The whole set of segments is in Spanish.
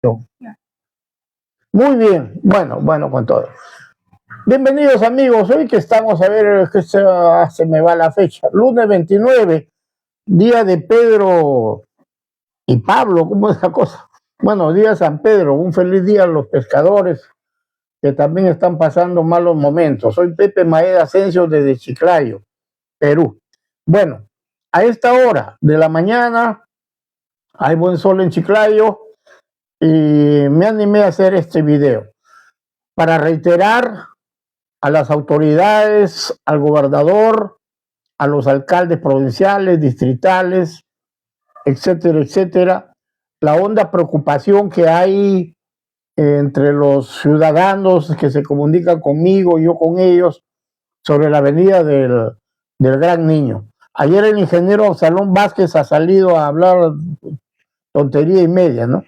Muy bien, bueno con todo. Bienvenidos amigos, hoy que estamos, a ver, que se me va la fecha, lunes 29, día de Pedro y Pablo, ¿cómo es la cosa? Bueno, día de San Pedro, un feliz día a los pescadores que también están pasando malos momentos. Soy Pepe Maeda Asensio desde Chiclayo, Perú. Bueno, a esta hora de la mañana hay buen sol en Chiclayo y me animé a hacer este video para reiterar a las autoridades, al gobernador, a los alcaldes provinciales, distritales, etcétera, etcétera, la honda preocupación que hay entre los ciudadanos que se comunican conmigo, yo con ellos, sobre la venida del Gran Niño. Ayer el ingeniero Absalón Vázquez ha salido a hablar tontería y media, ¿no?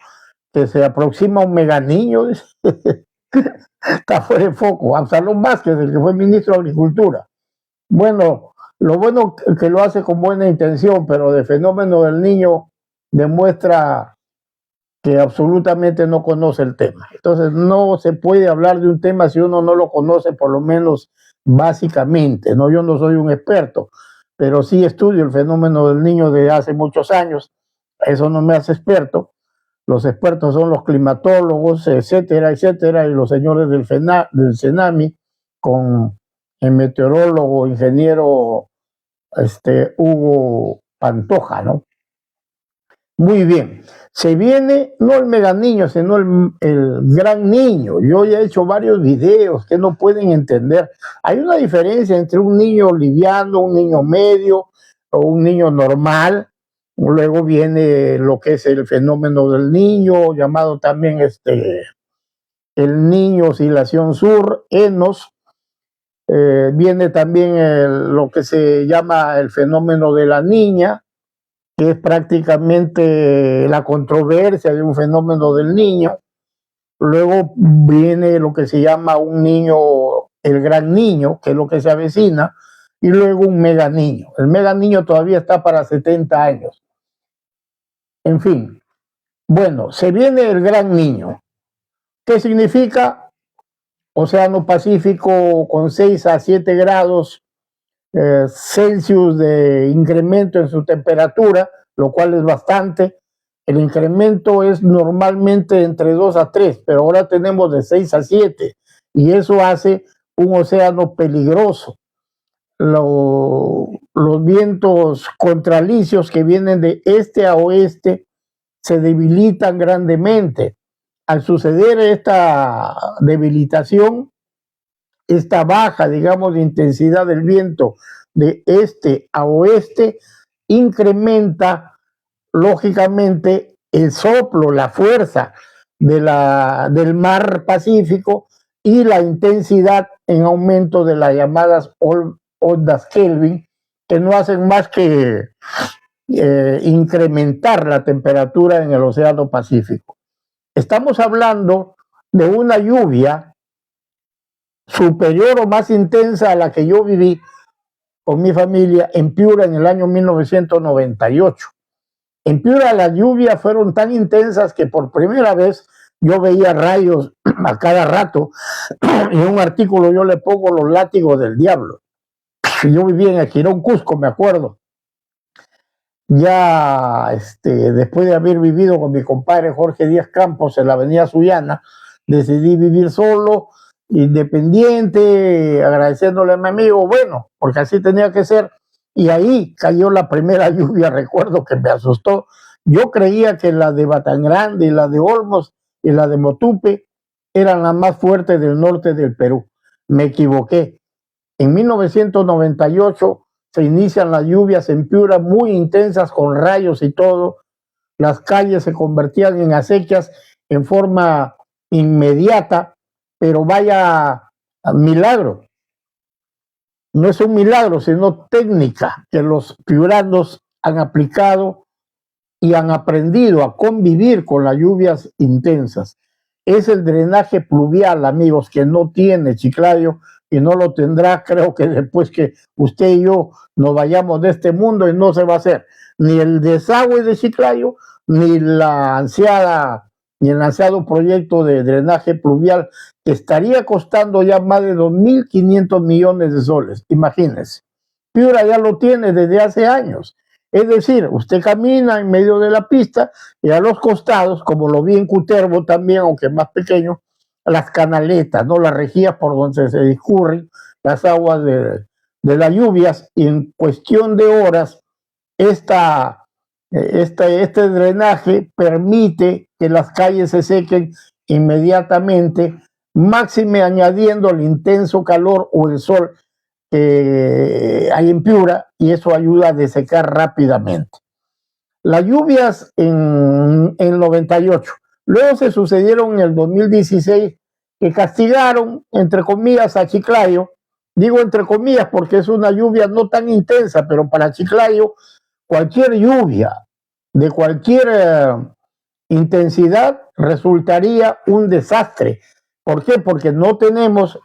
Que se aproxima un mega niño, está fuera de foco. Absalón Vázquez, el que fue ministro de Agricultura. Bueno, lo bueno que lo hace con buena intención, pero de fenómeno del niño demuestra que absolutamente no conoce el tema. Entonces no se puede hablar de un tema si uno no lo conoce, por lo menos básicamente, ¿no? Yo no soy un experto, pero sí estudio el fenómeno del niño desde hace muchos años. Eso no me hace experto. Los expertos son los climatólogos, etcétera, etcétera, y los señores del CENAMI, con el meteorólogo, ingeniero Hugo Pantoja, ¿no? Muy bien. Se viene no el mega niño, sino el gran niño. Yo ya he hecho varios videos que no pueden entender. Hay una diferencia entre un niño liviano, un niño medio o un niño normal. Luego viene lo que es el fenómeno del niño, llamado también el niño oscilación sur, ENOS. Viene también lo que se llama el fenómeno de la niña, que es prácticamente la controversia de un fenómeno del niño. Luego viene lo que se llama un niño, el gran niño, que es lo que se avecina, y luego un mega niño. El mega niño todavía está para 70 años. En fin, bueno, se viene el gran niño. ¿Qué significa? Océano Pacífico con 6 a 7 grados Celsius de incremento en su temperatura, lo cual es bastante. El incremento es normalmente entre 2 a 3, pero ahora tenemos de 6 a 7 y eso hace un océano peligroso. Los vientos contralicios que vienen de este a oeste se debilitan grandemente. Al suceder esta debilitación, esta baja, digamos, de intensidad del viento de este a oeste, incrementa lógicamente el soplo, la fuerza del mar Pacífico y la intensidad en aumento de las llamadas ondas Kelvin, que no hacen más que incrementar la temperatura en el Océano Pacífico. Estamos hablando de una lluvia superior o más intensa a la que yo viví con mi familia en Piura en el año 1998. En Piura las lluvias fueron tan intensas que por primera vez yo veía rayos a cada rato. Y en un artículo yo le pongo los látigos del diablo. Yo vivía en Aquirón, Cusco, me acuerdo. Ya después de haber vivido con mi compadre Jorge Díaz Campos en la avenida Sullana, decidí vivir solo, independiente, agradeciéndole a mi amigo, bueno, porque así tenía que ser. Y ahí cayó la primera lluvia, recuerdo que me asustó. Yo creía que la de Batangrande y la de Olmos y la de Motupe eran las más fuertes del norte del Perú. Me equivoqué. En 1998 se inician las lluvias en Piura muy intensas con rayos y todo. Las calles se convertían en acequias en forma inmediata, pero vaya milagro. No es un milagro, sino técnica que los piuranos han aplicado y han aprendido a convivir con las lluvias intensas. Es el drenaje pluvial, amigos, que no tiene Chiclayo y no lo tendrá, creo que después que usted y yo nos vayamos de este mundo, y no se va a hacer ni el desagüe de Chiclayo, ni la ansiada y el lanzado proyecto de drenaje pluvial que estaría costando ya más de 2.500 millones de soles. Imagínense. Piura ya lo tiene desde hace años. Es decir, usted camina en medio de la pista y a los costados, como lo vi en Cutervo también, aunque más pequeño, las canaletas, ¿no? Las rejillas por donde se discurren las aguas de las lluvias, y en cuestión de horas este drenaje permite que las calles se sequen inmediatamente, máxime añadiendo el intenso calor o el sol que hay en Piura, y eso ayuda a desecar rápidamente. Las lluvias en el 98, luego se sucedieron en el 2016, que castigaron, entre comillas, a Chiclayo. Digo entre comillas porque es una lluvia no tan intensa, pero para Chiclayo cualquier lluvia de cualquier intensidad resultaría un desastre. ¿Por qué? Porque no tenemos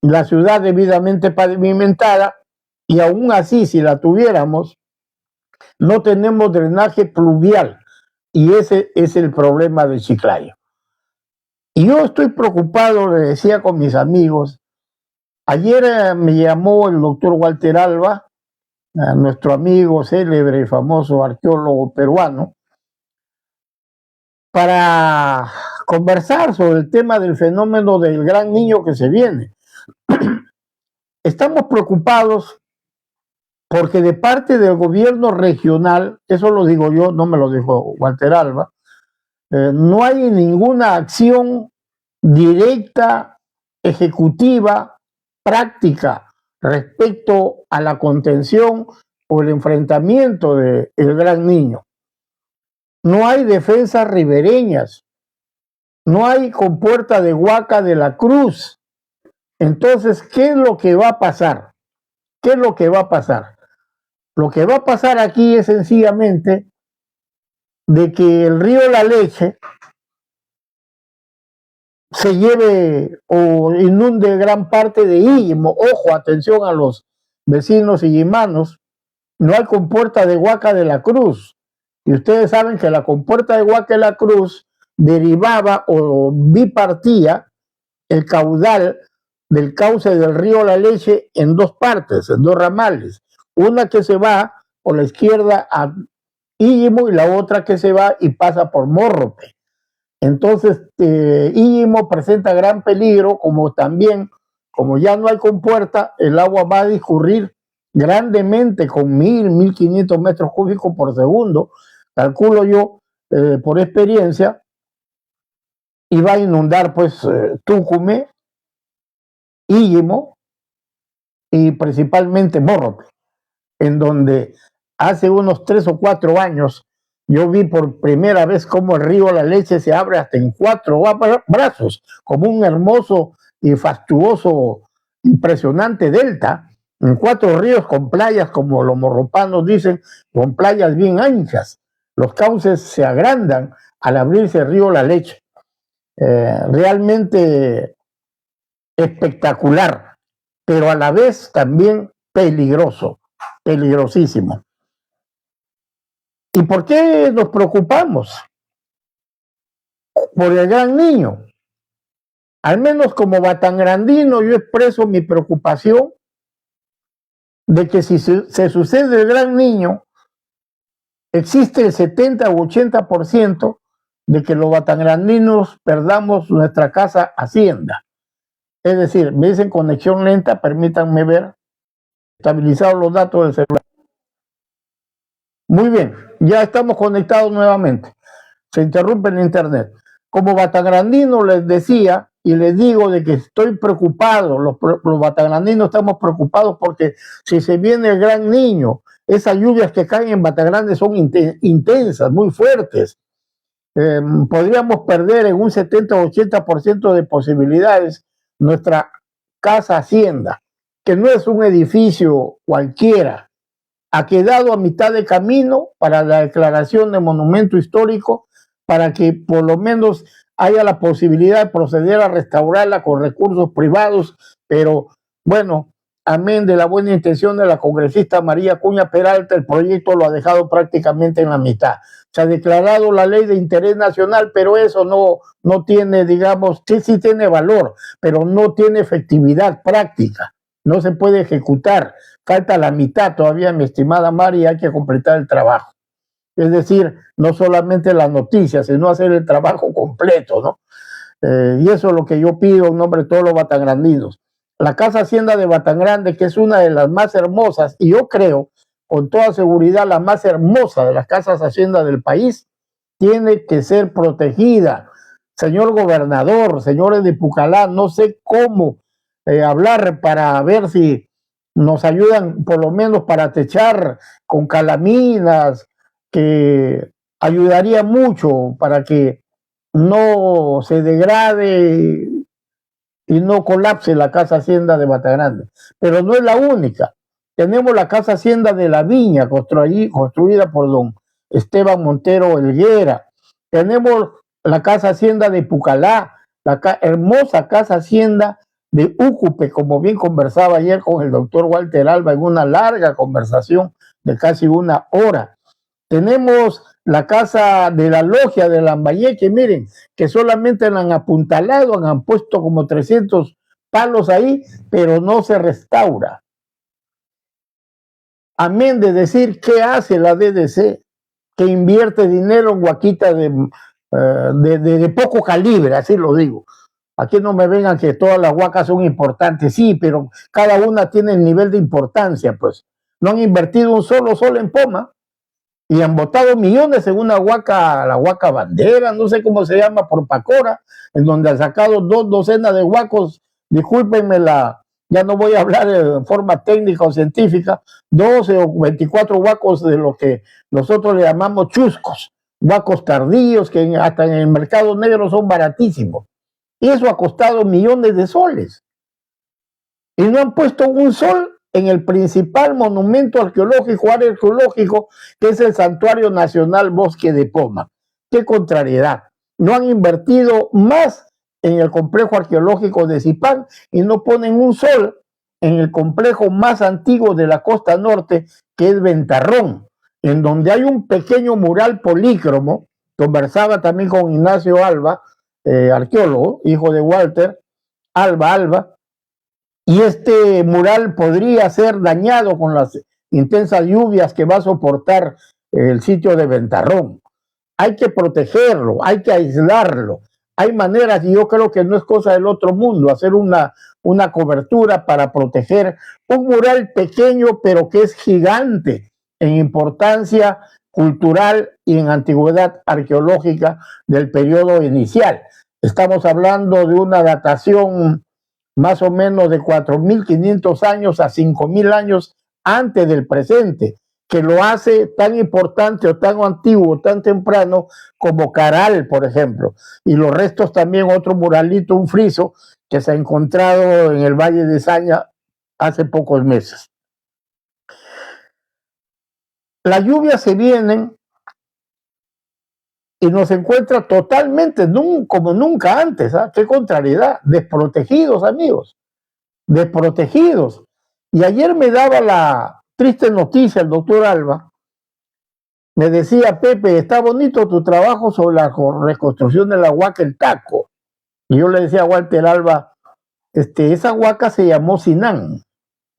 la ciudad debidamente pavimentada, y aún así, si la tuviéramos, no tenemos drenaje pluvial, y ese es el problema de Chiclayo. Y yo estoy preocupado, le decía con mis amigos. Ayer me llamó el doctor Walter Alba, nuestro amigo célebre y famoso arqueólogo peruano, para conversar sobre el tema del fenómeno del gran niño que se viene. Estamos preocupados porque de parte del gobierno regional, eso lo digo yo, no me lo dijo Walter Alba, no hay ninguna acción directa, ejecutiva, práctica respecto a la contención o el enfrentamiento del gran niño. No hay defensas ribereñas, no hay compuerta de Huaca de la Cruz. Entonces, ¿qué es lo que va a pasar? ¿Qué es lo que va a pasar? Lo que va a pasar aquí es sencillamente de que el río La Leche se lleve o inunde gran parte de Illimo. Ojo, atención a los vecinos illimanos, no hay compuerta de Huaca de la Cruz. Y ustedes saben que la compuerta de Huaca de la Cruz derivaba o bipartía el caudal del cauce del río La Leche en dos partes, en dos ramales. Una que se va por la izquierda a Illimo y la otra que se va y pasa por Morrope. Entonces, Illimo presenta gran peligro, como también, como ya no hay compuerta, el agua va a discurrir grandemente con 1.500 metros cúbicos por segundo, calculo yo, por experiencia, y va a inundar pues Tucumé, Illimo y principalmente Morrope, en donde hace unos 3 o 4 años yo vi por primera vez cómo el río La Leche se abre hasta en 4 brazos, como un hermoso y fastuoso, impresionante delta, en 4 ríos con playas, como los morropanos dicen, con playas bien anchas. Los cauces se agrandan al abrirse el río La Leche. Realmente espectacular, pero a la vez también peligroso, peligrosísimo. ¿Y por qué nos preocupamos? Por el gran niño. Al menos como batangrandino yo expreso mi preocupación de que si se sucede el gran niño, existe el 70 u 80% de que los batangrandinos perdamos nuestra casa hacienda. Es decir, me dicen conexión lenta, permítanme ver, estabilizados los datos del celular. Muy bien, ya estamos conectados nuevamente. Se interrumpe el internet. Como batagrandino les decía y les digo de que estoy preocupado, los batagrandinos estamos preocupados porque si se viene el gran niño, esas lluvias que caen en Batagrande son intensas, muy fuertes. Podríamos perder en un 70 o 80% de posibilidades nuestra casa hacienda, que no es un edificio cualquiera. Ha quedado a mitad de camino para la declaración de monumento histórico, para que por lo menos haya la posibilidad de proceder a restaurarla con recursos privados, pero bueno, amén de la buena intención de la congresista María Acuña Peralta, el proyecto lo ha dejado prácticamente en la mitad. Se ha declarado la ley de interés nacional, pero eso no tiene, digamos, que sí tiene valor, pero no tiene efectividad práctica. No se puede ejecutar. Falta la mitad todavía, mi estimada Mari, hay que completar el trabajo. Es decir, no solamente las noticias, sino hacer el trabajo completo, ¿no? Y eso es lo que yo pido en nombre de todos los batangrandinos. La Casa Hacienda de Batangrande, que es una de las más hermosas, y yo creo, con toda seguridad, la más hermosa de las casas Hacienda del país, tiene que ser protegida. Señor gobernador, señores de Pucallá, no sé cómo hablar para ver si nos ayudan por lo menos para techar con calaminas, que ayudaría mucho para que no se degrade y no colapse la Casa Hacienda de Batangrande. Pero no es la única. Tenemos la Casa Hacienda de La Viña, construida por don Esteban Montero Helguera. Tenemos la Casa Hacienda de Pucallá, la hermosa Casa Hacienda de Úcupe, como bien conversaba ayer con el doctor Walter Alba en una larga conversación de casi una hora. Tenemos la casa de la logia de Lambayeque, miren, que solamente la han apuntalado, han puesto como 300 palos ahí, pero no se restaura. Amén de decir qué hace la DDC, que invierte dinero en huaquitas de poco calibre, así lo digo. Aquí no me vengan que todas las huacas son importantes, sí, pero cada una tiene el nivel de importancia, pues. No han invertido un solo sol en Poma. Y han botado millones en una huaca, la huaca bandera, no sé cómo se llama, por Pacora, en donde han sacado 2 docenas de huacos, discúlpenme ya no voy a hablar de forma técnica o científica, 12 o 24 huacos de lo que nosotros le llamamos chuscos, huacos tardíos que hasta en el mercado negro son baratísimos. Y eso ha costado millones de soles. Y no han puesto un sol en el principal monumento arqueológico, área arqueológico, que es el Santuario Nacional Bosque de Poma. ¡Qué contrariedad! No han invertido más en el complejo arqueológico de Zipán y no ponen un sol en el complejo más antiguo de la costa norte, que es Ventarrón, en donde hay un pequeño mural polícromo. Conversaba también con Ignacio Alba, arqueólogo, hijo de Walter Alba, y este mural podría ser dañado con las intensas lluvias que va a soportar el sitio de Ventarrón. Hay que protegerlo, hay que aislarlo. Hay maneras, y yo creo que no es cosa del otro mundo, hacer una cobertura para proteger un mural pequeño, pero que es gigante en importancia cultural y en antigüedad arqueológica del periodo inicial. Estamos hablando de una datación más o menos de 4.500 años a 5.000 años antes del presente, que lo hace tan importante o tan antiguo, tan temprano como Caral, por ejemplo. Y los restos también, otro muralito, un friso, que se ha encontrado en el Valle de Saña hace pocos meses. Las lluvias se vienen y nos encuentra totalmente como nunca antes. Qué contrariedad, desprotegidos, amigos, desprotegidos. Y ayer me daba la triste noticia el doctor Alba, me decía: Pepe, está bonito tu trabajo sobre la reconstrucción de la huaca El Taco. Y yo le decía a Walter Alba, esa huaca se llamó Sinán.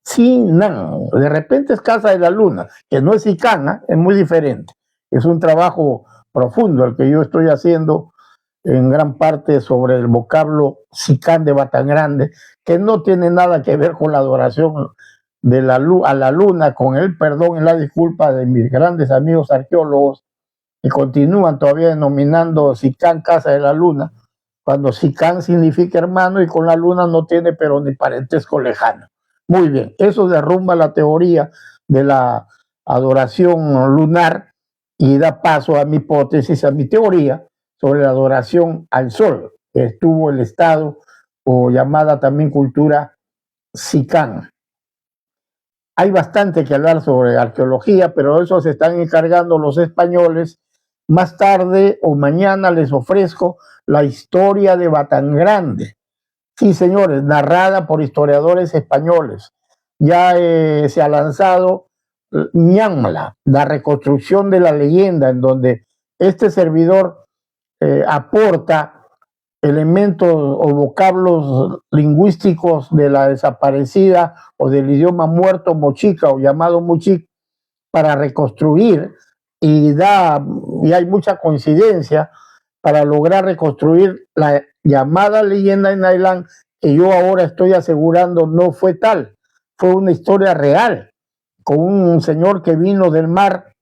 Sinán, de repente es Casa de la Luna, que no es Sicana, es muy diferente. Es un trabajo profundo el que yo estoy haciendo en gran parte sobre el vocablo Sicán de Batangrande, que no tiene nada que ver con la adoración de a la luna, con el perdón y la disculpa de mis grandes amigos arqueólogos, que continúan todavía denominando Sicán Casa de la Luna, cuando Sicán significa hermano y con la luna no tiene pero ni parentesco lejano. Muy bien, eso derrumba la teoría de la adoración lunar y da paso a mi hipótesis, a mi teoría sobre la adoración al sol, que estuvo el estado o llamada también cultura Sicán. Hay bastante que hablar sobre arqueología, pero eso se están encargando los españoles. Más tarde o mañana les ofrezco la historia de Batangrande. Sí, señores, narrada por historiadores españoles. ya se ha lanzado Ñamla, la reconstrucción de la leyenda, en donde este servidor aporta elementos o vocablos lingüísticos de la desaparecida o del idioma muerto mochica o llamado mochic para reconstruir, y hay mucha coincidencia para lograr reconstruir la llamada leyenda de Nailán, que yo ahora estoy asegurando no fue tal, fue una historia real, con un señor que vino del mar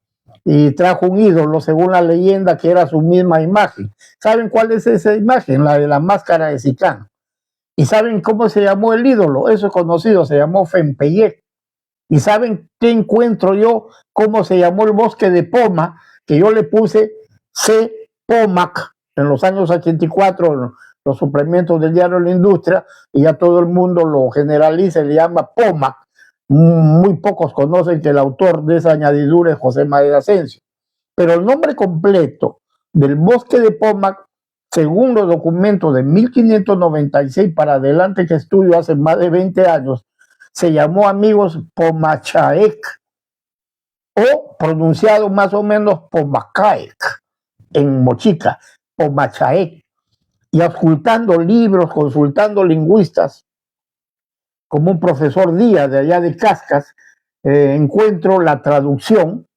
y trajo un ídolo, según la leyenda, que era su misma imagen. ¿Saben cuál es esa imagen? La de la máscara de Sicán. ¿Y saben cómo se llamó el ídolo? Eso es conocido, se llamó Fempeyek. ¿Y saben qué encuentro yo? ¿Cómo se llamó el bosque de Poma? Que yo le puse C. Pomac en los años 84, los suplementos del diario La Industria, y ya todo el mundo lo generaliza y le llama Pomac. Muy pocos conocen que el autor de esa añadidura es José María Asensio. Pero el nombre completo del bosque de Pomac, según los documentos de 1596 para adelante que estudio hace más de 20 años, se llamó, amigos, Pomachaek, o pronunciado más o menos Pomacaec, en mochica, Pomachaek. Y ocultando libros, consultando lingüistas, como un profesor Díaz de allá de Cascas, encuentro la traducción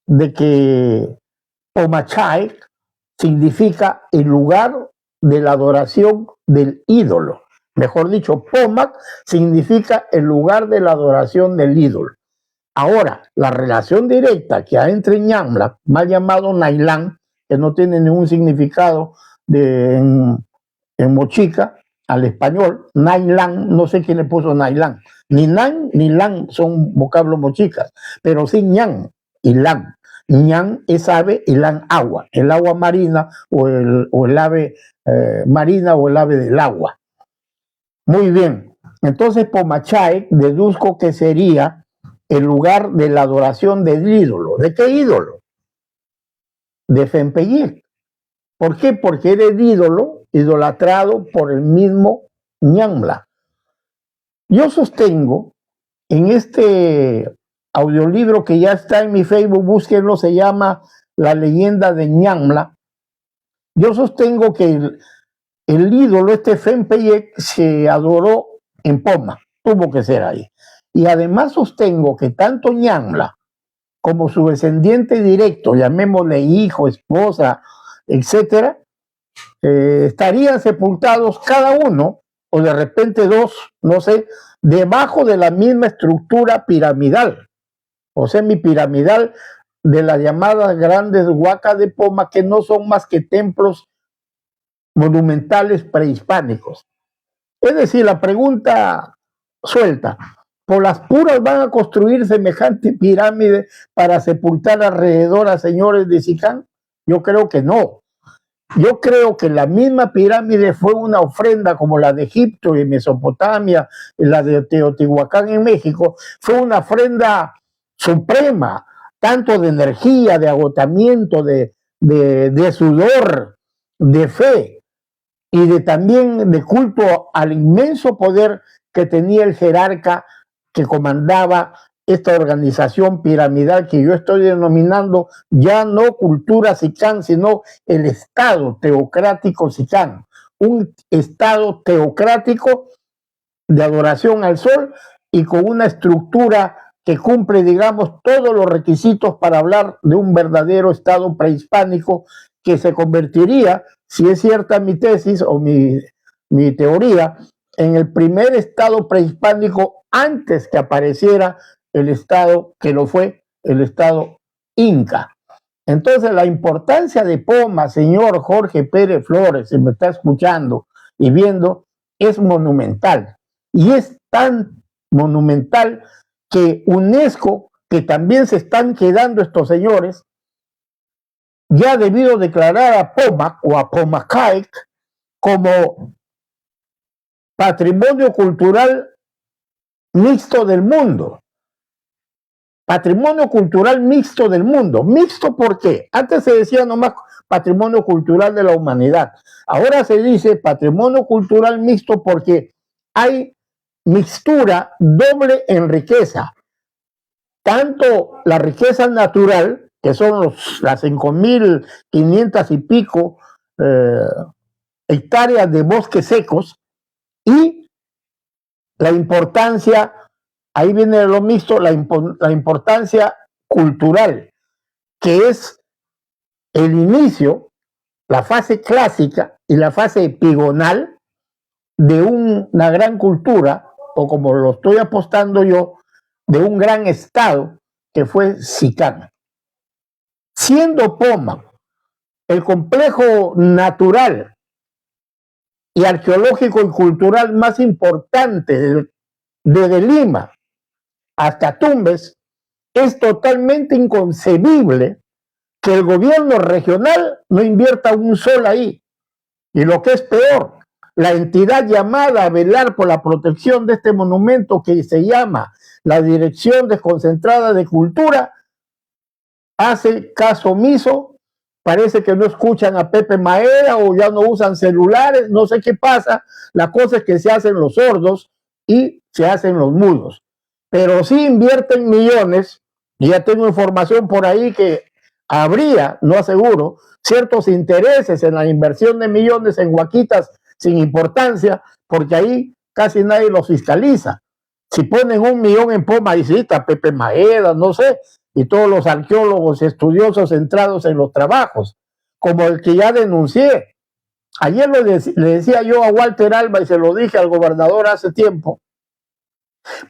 de que Pomachaek significa el lugar de la adoración del ídolo. Mejor dicho, Pomac significa el lugar de la adoración del ídolo. Ahora, la relación directa que hay entre Ñamla, mal llamado Nailán, que no tiene ningún significado en mochica, al español, Nailán, no sé quién le puso Nailán. Ni Nan ni Lan son vocablos mochicas, pero sí Ñan y Lan. Ñan es ave y Lan agua, el agua marina o el ave marina o el ave del agua. Muy bien, entonces Pomachaek deduzco que sería el lugar de la adoración del ídolo. ¿De qué ídolo? De Fempeyek. ¿Por qué? Porque era el ídolo idolatrado por el mismo Ñamla. Yo sostengo en este audiolibro que ya está en mi Facebook, búsquenlo, se llama La leyenda de Ñamla. Yo sostengo que el ídolo, este Fempeyek, se adoró en Poma, tuvo que ser ahí. Y además sostengo que tanto Ñamla como su descendiente directo, llamémosle hijo, esposa, etcétera, estarían sepultados cada uno, o de repente dos, no sé, debajo de la misma estructura piramidal, o semipiramidal, de las llamadas grandes huacas de Poma, que no son más que templos monumentales prehispánicos. Es decir, la pregunta suelta, ¿por las puras van a construir semejante pirámide para sepultar alrededor a señores de Sicán? Yo creo que no. Yo creo que la misma pirámide fue una ofrenda como la de Egipto y Mesopotamia, la de Teotihuacán en México, fue una ofrenda suprema, tanto de energía, de agotamiento, de sudor, de fe y también de culto al inmenso poder que tenía el jerarca que comandaba esta organización piramidal que yo estoy denominando ya no cultura Sicán, sino el Estado teocrático Sicán, un Estado teocrático de adoración al sol y con una estructura que cumple, digamos, todos los requisitos para hablar de un verdadero Estado prehispánico que se convertiría, si es cierta mi tesis o mi teoría, en el primer Estado prehispánico antes que apareciera el Estado que lo fue, el Estado Inca. Entonces, la importancia de Poma, señor Jorge Pérez Flores, si me está escuchando y viendo, es monumental. Y es tan monumental que UNESCO, que también se están quedando estos señores, ya ha debido declarar a Poma o a Pomacaec como patrimonio cultural mixto del mundo. Patrimonio cultural mixto del mundo. ¿Mixto por qué? Antes se decía nomás patrimonio cultural de la humanidad. Ahora se dice patrimonio cultural mixto porque hay mixtura doble en riqueza. Tanto la riqueza natural, que son las 5.500 y pico hectáreas de bosques secos, y la importancia, ahí viene lo mixto, la importancia cultural, que es el inicio, la fase clásica y la fase epigonal de una gran cultura, o como lo estoy apostando yo, de un gran estado que fue Sicán. Siendo Poma el complejo natural y arqueológico y cultural más importante desde Lima hasta Tumbes, es totalmente inconcebible que el gobierno regional no invierta un sol ahí. Y lo que es peor, la entidad llamada a velar por la protección de este monumento, que se llama la Dirección Desconcentrada de Cultura, hace caso omiso. Parece que no escuchan a Pepe Maeda o ya no usan celulares, no sé qué pasa. La cosa es que se hacen los sordos y se hacen los mudos. Pero sí invierten millones, y ya tengo información por ahí que habría, no aseguro, ciertos intereses en la inversión de millones en huaquitas sin importancia, porque ahí casi nadie los fiscaliza. Si ponen 1 millón en Poma, dice, Pepe Maeda, no sé, y todos los arqueólogos y estudiosos centrados en los trabajos, como el que ya denuncié. Ayer le decía yo a Walter Alba, y se lo dije al gobernador hace tiempo,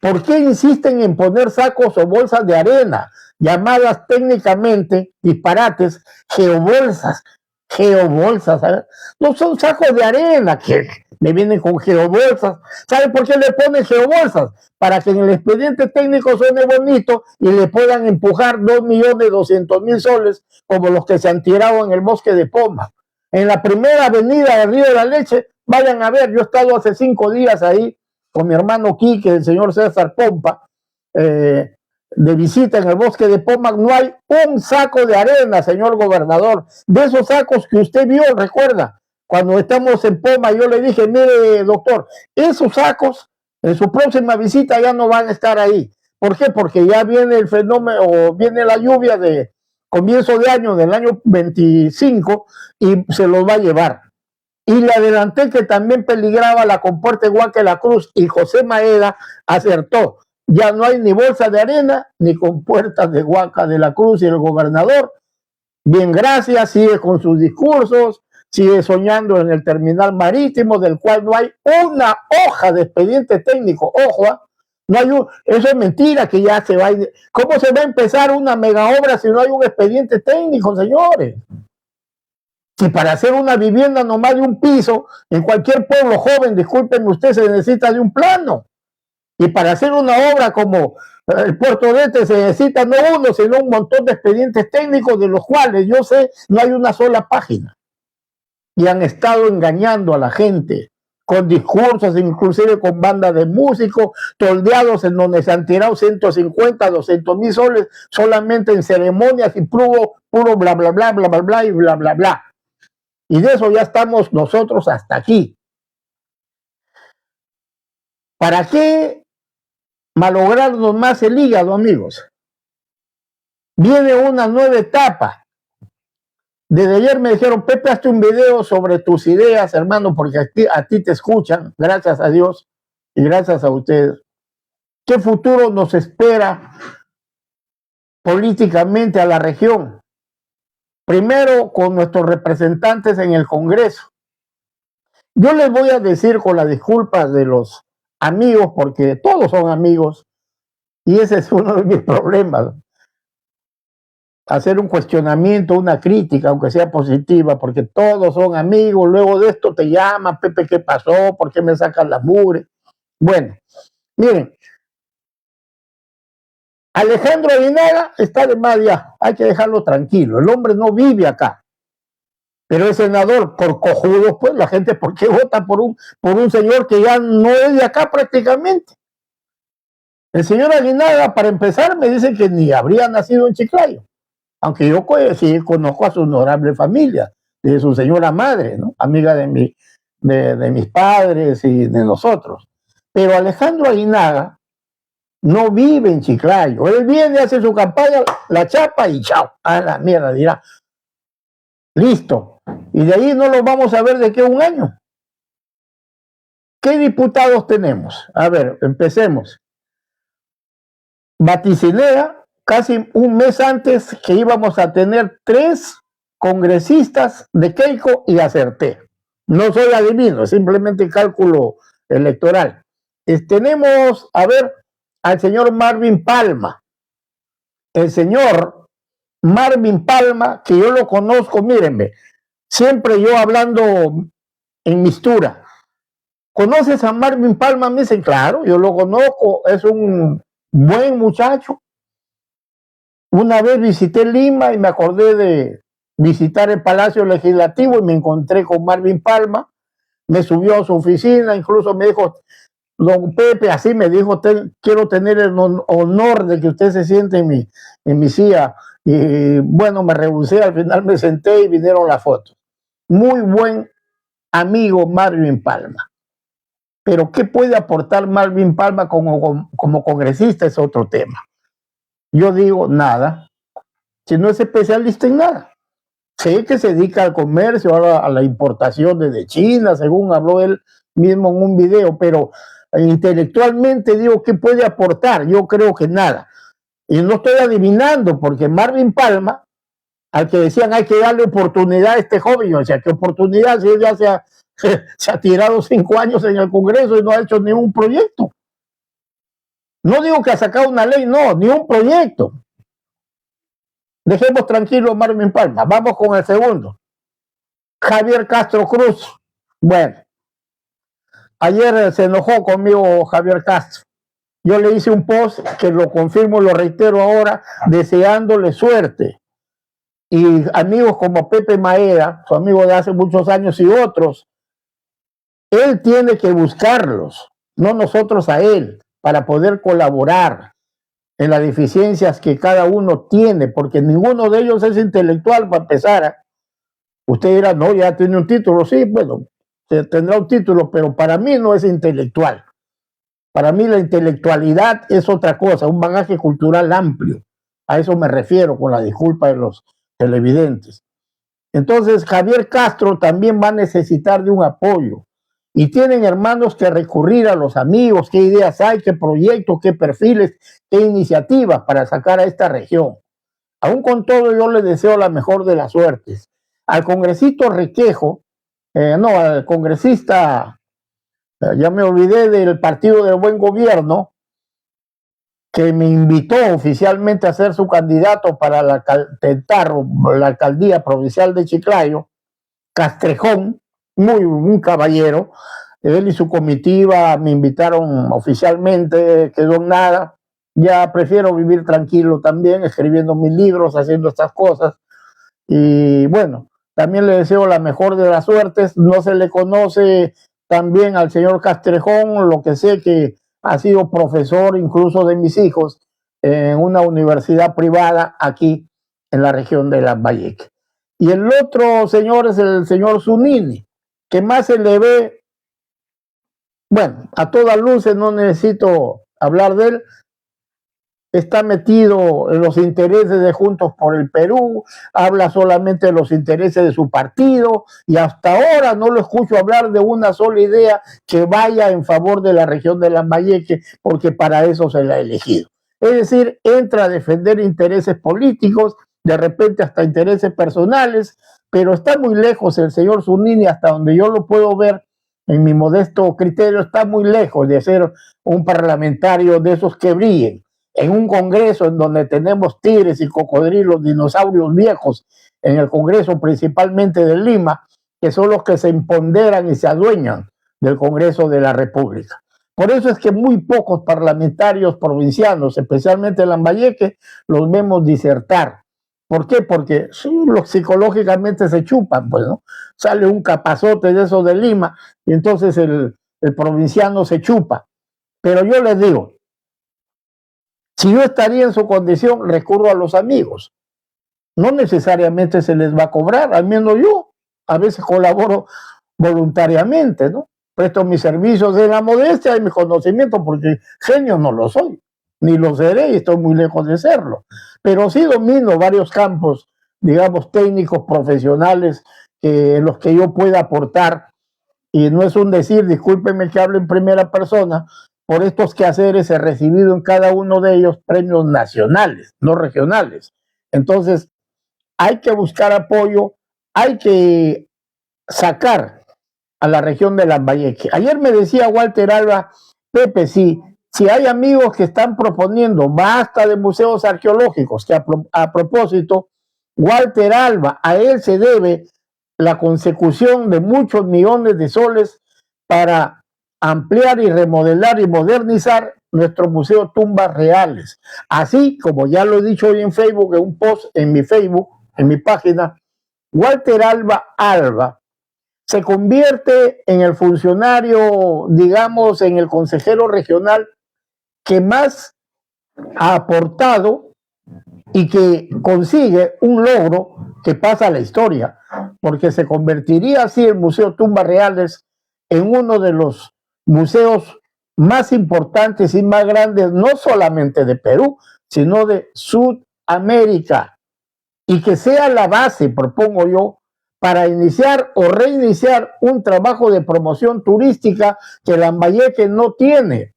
¿por qué insisten en poner sacos o bolsas de arena, llamadas técnicamente disparates geobolsas? Geobolsas, ¿sabes? No son sacos de arena que me vienen con geobolsas. ¿Sabe por qué le ponen geobolsas? Para que en el expediente técnico suene bonito y le puedan empujar 2.200.000 soles, como los que se han tirado en el bosque de Poma. En la primera avenida del Río de la Leche, vayan a ver, yo he estado hace 5 días ahí con mi hermano Quique, el señor César Pompa, de visita en el bosque de Poma. No hay un saco de arena, señor gobernador, de esos sacos que usted vio, recuerda, cuando estamos en Poma. Yo le dije, mire, doctor, esos sacos en su próxima visita ya no van a estar ahí. ¿Por qué? Porque ya viene el fenómeno, o viene la lluvia de comienzo de año, del año 25, y se los va a llevar. Y le adelanté que también peligraba la compuerta de Huaca de la Cruz, y José Maeda acertó. Ya no hay ni bolsa de arena ni compuertas de Huaca de la Cruz, y el gobernador, bien gracias, sigue con sus discursos, sigue soñando en el terminal marítimo, del cual no hay una hoja de expediente técnico. Ojo, no hay eso es mentira, que ya se va. ¿Cómo se va a empezar una mega obra si no hay un expediente técnico, señores? Si para hacer una vivienda nomás de un piso, en cualquier pueblo joven, discúlpenme usted, se necesita de un plano. Y para hacer una obra como el Puerto de Este se necesita no uno, sino un montón de expedientes técnicos, de los cuales yo sé no hay una sola página. Y han estado engañando a la gente con discursos, inclusive con bandas de músicos, toldeados en donde se han tirado 150, 200.000 soles solamente en ceremonias y puro bla, bla, bla, bla, bla, bla y bla, bla, bla. Y de eso ya estamos nosotros hasta aquí. ¿Para qué malograrnos más el hígado, amigos? Viene una nueva etapa. Desde ayer me dijeron, Pepe, hazte un video sobre tus ideas, hermano, porque a ti te escuchan, gracias a Dios y gracias a ustedes. ¿Qué futuro nos espera políticamente a la región? Primero, con nuestros representantes en el Congreso. Yo les voy a decir, con las disculpas de los amigos, porque todos son amigos, y ese es uno de mis problemas, hacer un cuestionamiento, una crítica, aunque sea positiva, porque todos son amigos. Luego de esto te llaman, Pepe, ¿qué pasó? ¿Por qué me sacan la mugre? Bueno, miren, Alejandro Aguinaga está de más ya, hay que dejarlo tranquilo, el hombre no vive acá. Pero el senador, por cojudos, pues la gente, ¿por qué vota por un señor que ya no es de acá prácticamente? El señor Aguinaga, para empezar, me dice que ni habría nacido en Chiclayo, aunque yo sí conozco a su honorable familia, de su señora madre, ¿no? Amiga de mis padres y de nosotros. Pero Alejandro Aguinaga no vive en Chiclayo. Él viene, hace su campaña, la chapa y chao. A la mierda, dirá. Listo. Y de ahí no lo vamos a ver de qué un año. ¿Qué diputados tenemos? A ver, empecemos. Vaticinea casi un mes antes que íbamos a tener 3 congresistas de Keiko y acerté. No soy adivino, es simplemente cálculo electoral. Tenemos, a ver, al señor Marvin Palma. El señor Marvin Palma, que yo lo conozco, mírenme, siempre yo hablando en mistura. ¿Conoces a Marvin Palma? Me dicen, claro, yo lo conozco, es un buen muchacho. Una vez visité Lima y me acordé de visitar el Palacio Legislativo y me encontré con Marvin Palma. Me subió a su oficina, incluso me dijo, don Pepe, así me dijo, quiero tener el honor de que usted se siente en mi silla. Y bueno, me rehusé, al final me senté y vinieron las fotos. Muy buen amigo Marvin Palma. Pero ¿qué puede aportar Marvin Palma como congresista? Es otro tema. Yo digo, nada. Si no es especialista en nada. Sé que se dedica al comercio, a la importación desde China, según habló él mismo en un video, pero intelectualmente digo, ¿qué puede aportar? Yo creo que nada. Y no estoy adivinando, porque Marvin Palma, al que decían hay que darle oportunidad a este joven, o sea, ¿qué oportunidad? Si él ya se ha tirado 5 años en el Congreso y no ha hecho ningún proyecto. No digo que ha sacado una ley, no, ni un proyecto. Dejemos tranquilo a Marvin Palma. Vamos con el segundo. Javier Castro Cruz. Bueno, ayer se enojó conmigo Javier Castro. Yo le hice un post que lo confirmo, lo reitero ahora, deseándole suerte. Y amigos como Pepe Maeda, su amigo de hace muchos años, y otros, él tiene que buscarlos, no nosotros a él, para poder colaborar en las deficiencias que cada uno tiene, porque ninguno de ellos es intelectual para empezar. Usted dirá, no, ya tiene un título, sí, bueno, tendrá un título, pero para mí no es intelectual. Para mí la intelectualidad es otra cosa, un bagaje cultural amplio. A eso me refiero con la disculpa de los televidentes. Entonces, Javier Castro también va a necesitar de un apoyo. Y tienen, hermanos, que recurrir a los amigos, qué ideas hay, qué proyectos, qué perfiles, qué iniciativas para sacar a esta región. Aún con todo, yo les deseo la mejor de las suertes. Al congresista Requejo, al congresista, ya me olvidé del Partido del Buen Gobierno, que me invitó oficialmente a ser su candidato para la alcaldía provincial de Chiclayo, Castrejón, un caballero. Él y su comitiva me invitaron oficialmente, quedó en nada. Ya prefiero vivir tranquilo también, escribiendo mis libros, haciendo estas cosas. Y bueno, también le deseo la mejor de las suertes. No se le conoce también al señor Castrejón, lo que sé que ha sido profesor incluso de mis hijos en una universidad privada aquí en la región de Lambayeque. Y el otro señor es el señor Zunini, que más se le ve, bueno, a todas luces, no necesito hablar de él, está metido en los intereses de Juntos por el Perú, habla solamente de los intereses de su partido y hasta ahora no lo escucho hablar de una sola idea que vaya en favor de la región de Lambayeque, porque para eso se la ha elegido. Es decir, entra a defender intereses políticos, de repente hasta intereses personales, pero está muy lejos el señor Zunini, hasta donde yo lo puedo ver, en mi modesto criterio, está muy lejos de ser un parlamentario de esos que brillen. En un congreso en donde tenemos tigres y cocodrilos, dinosaurios viejos, en el congreso principalmente de Lima, que son los que se empoderan y se adueñan del Congreso de la República. Por eso es que muy pocos parlamentarios provincianos, especialmente en Lambayeque, los vemos disertar. ¿Por qué? Porque psicológicamente se chupan, pues, ¿no? Sale un capazote de esos de Lima y entonces el provinciano se chupa. Pero yo les digo, si yo estaría en su condición, recurro a los amigos. No necesariamente se les va a cobrar, al menos yo. A veces colaboro voluntariamente, ¿no? presto mis servicios de la modestia y mis conocimientos, porque genio no lo soy, ni lo seré y estoy muy lejos de serlo. Pero sí domino varios campos, digamos, técnicos, profesionales, en los que yo pueda aportar. Y no es un decir, discúlpenme que hable en primera persona, por estos quehaceres he recibido en cada uno de ellos premios nacionales, no regionales. Entonces, hay que buscar apoyo, hay que sacar a la región de Lambayeque. Ayer me decía Walter Alba, Pepe, si hay amigos que están proponiendo basta de museos arqueológicos, que a propósito, Walter Alba, a él se debe la consecución de muchos millones de soles para ampliar y remodelar y modernizar nuestro museo Tumbas Reales. Así como ya lo he dicho hoy en Facebook, en un post en mi Facebook, en mi página, Walter Alba se convierte en el funcionario, digamos, en el consejero regional que más ha aportado y que consigue un logro que pasa a la historia, porque se convertiría así el Museo Tumbas Reales en uno de los museos más importantes y más grandes, no solamente de Perú, sino de Sudamérica, y que sea la base, propongo yo, para iniciar o reiniciar un trabajo de promoción turística que Lambayeque no tiene.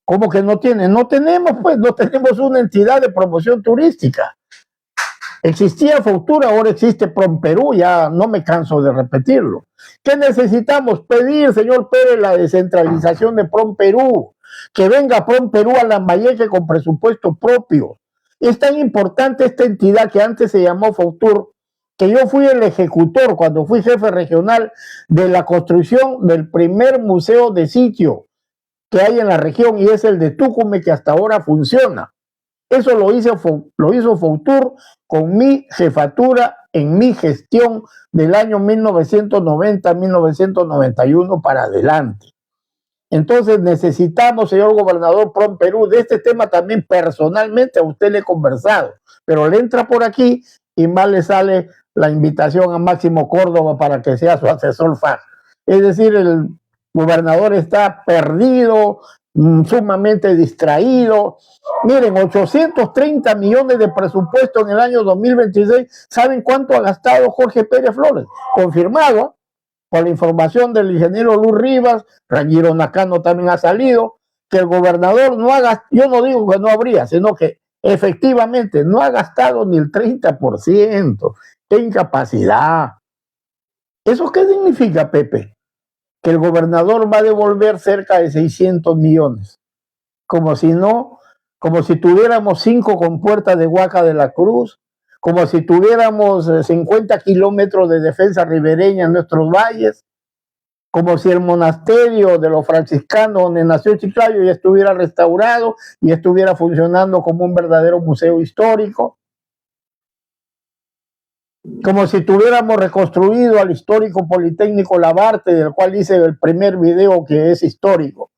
¿Cómo que no tiene? No tenemos, pues, no tenemos una entidad de promoción turística. Existía Futura, ahora existe PROMPERÚ, ya no me canso de repetirlo. ¿Qué necesitamos? Pedir, señor Pérez, la descentralización de PROMPERÚ, que venga PROMPERÚ a Lambayeque con presupuesto propio. Es tan importante esta entidad que antes se llamó FOUTUR, que yo fui el ejecutor cuando fui jefe regional de la construcción del primer museo de sitio que hay en la región, y es el de Tucumán, que hasta ahora funciona. Eso lo hizo FOUTUR con mi jefatura en mi gestión del año 1990-1991 para adelante. Entonces necesitamos, señor gobernador PROMPERÚ, de este tema también personalmente a usted le he conversado, pero le entra por aquí y más le sale la invitación a Máximo Córdoba para que sea su asesor FAS. Es decir, el gobernador está perdido, sumamente distraído. Miren, 830 millones de presupuesto en el año 2026. ¿Saben cuánto ha gastado Jorge Pérez Flores? Confirmado por la información del ingeniero Luz Rivas, Rangiro Nakano también ha salido, que el gobernador no ha gastado, yo no digo que no habría, sino que efectivamente no ha gastado ni el 30%. ¡Qué incapacidad! ¿Eso qué significa, Pepe? Que el gobernador va a devolver cerca de 600 millones, como si tuviéramos 5 compuertas de Huaca de la Cruz, como si tuviéramos 50 kilómetros de defensa ribereña en nuestros valles, como si el monasterio de los franciscanos donde nació Chiclayo ya estuviera restaurado y estuviera funcionando como un verdadero museo histórico, como si tuviéramos reconstruido al histórico Politécnico Labarte, del cual hice el primer video que es histórico,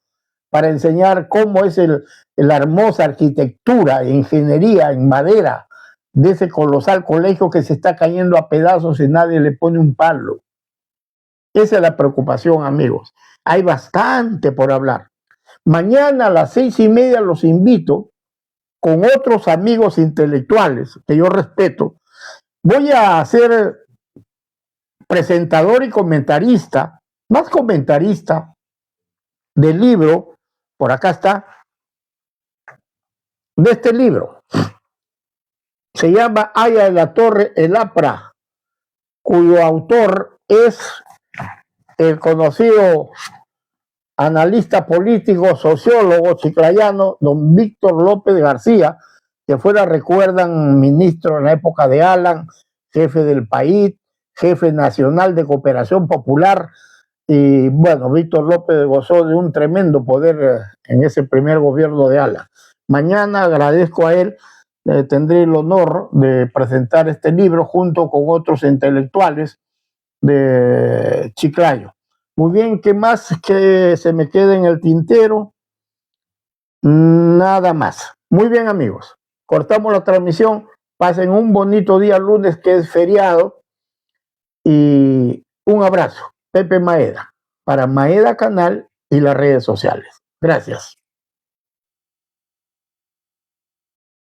para enseñar cómo es la hermosa arquitectura e ingeniería en madera de ese colosal colegio que se está cayendo a pedazos y nadie le pone un palo. Esa es la preocupación, amigos. Hay bastante por hablar. Mañana a las 6:30 los invito con otros amigos intelectuales que yo respeto. Voy a ser presentador y comentarista, más comentarista del libro, por acá está, de este libro. Se llama Aya de la Torre, el APRA, cuyo autor es el conocido analista político, sociólogo chiclayano, don Víctor López García, que fuera, recuerdan, ministro en la época de Alan, jefe del país, jefe nacional de cooperación popular, y bueno, Víctor López gozó de un tremendo poder en ese primer gobierno de Alan. Mañana agradezco a él, tendré el honor de presentar este libro junto con otros intelectuales de Chiclayo. Muy bien, ¿qué más que se me quede en el tintero? Nada más. Muy bien, amigos. Cortamos la transmisión. Pasen un bonito día lunes, que es feriado. Y un abrazo. Pepe Maeda. para Maeda Canal y las redes sociales. Gracias.